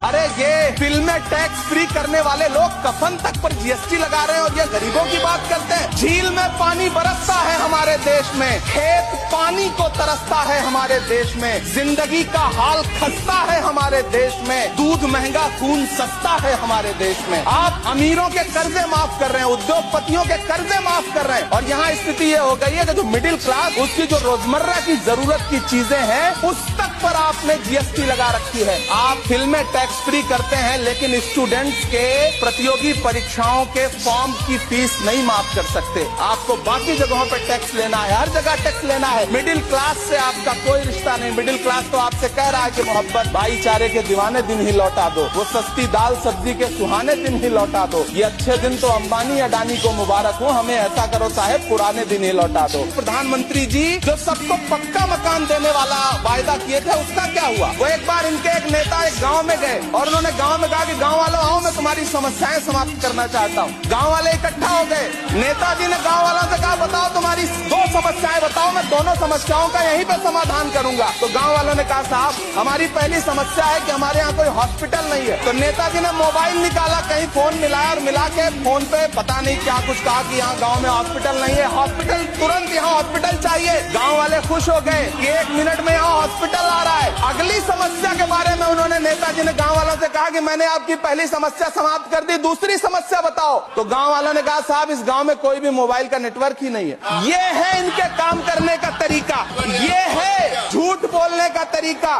अरे ये फिल्में टैक्स फ्री करने वाले लोग कफन तक पर जीएसटी लगा रहे हैं और ये गरीबों की बात करते हैं। झील में पानी बरसता है हमारे देश में, खेत पानी को तरसता है हमारे देश में, जिंदगी का हाल खस्ता है हमारे देश में, दूध महंगा खून सस्ता है हमारे देश में। आप अमीरों के कर्जे माफ कर रहे हैं, उद्योगपतियों के कर्जे माफ कर रहे हैं और यहाँ स्थिति ये हो गई है कि जो मिडिल क्लास उसकी जो रोजमर्रा की जरूरत की चीजें हैं उस तक पर आपने जीएसटी लगा रखी है। आप फिल्में टैक्स फ्री करते हैं लेकिन स्टूडेंट्स के प्रतियोगी परीक्षाओं के फॉर्म की फीस नहीं माफ कर सकते। आपको बाकी जगहों पर टैक्स लेना है, हर जगह टैक्स लेना है। मिडिल क्लास से आपका कोई रिश्ता नहीं। मिडिल क्लास तो आपसे कह रहा है कि मोहब्बत भाईचारे के दीवाने दिन ही लौटा दो, वो सस्ती दाल सब्जी के सुहाने दिन ही लौटा दो। ये अच्छे दिन तो अंबानी अडानी को मुबारक हो, हमें ऐसा करो साहब पुराने दिन ही लौटा दो। प्रधानमंत्री जी जो सबको पक्का मकान देने वाला वायदा किए थे उसका क्या हुआ? वो एक बार इनके एक नेता एक गांव में गए और उन्होंने गांव में कहा कि गांव वालों आओ मैं तुम्हारी समस्याएं समाप्त करना चाहता हूँ। गांव वाले इकट्ठा हो गए। नेताजी ने गांव वालों से कहा बताओ तुम्हारी दो समस्याएं बताओ, मैं दोनों समस्याओं का यहीं पे समाधान करूंगा। तो गांव वालों ने कहा साहब हमारी पहली समस्या है कि हमारे यहाँ कोई हॉस्पिटल नहीं है। तो नेताजी ने मोबाइल निकाला, कहीं फोन मिलाया और मिला के फोन पे पता नहीं क्या कुछ कहा कि यहाँ गाँव में हॉस्पिटल नहीं है, हॉस्पिटल तुरंत यहाँ हॉस्पिटल चाहिए। गाँव वाले खुश हो गए कि 1 मिनट में यहाँ हॉस्पिटल आ रहा है। अगली समस्या के बारे में उन्होंने नेताजी ने गांव वालों से कहा कि मैंने आपकी पहली समस्या समाप्त कर दी, दूसरी समस्या बताओ। तो गांव वालों ने कहा साहब इस गांव में कोई भी मोबाइल का नेटवर्क ही नहीं है। ये है इनके काम करने का तरीका, ये है झूठ बोलने का तरीका।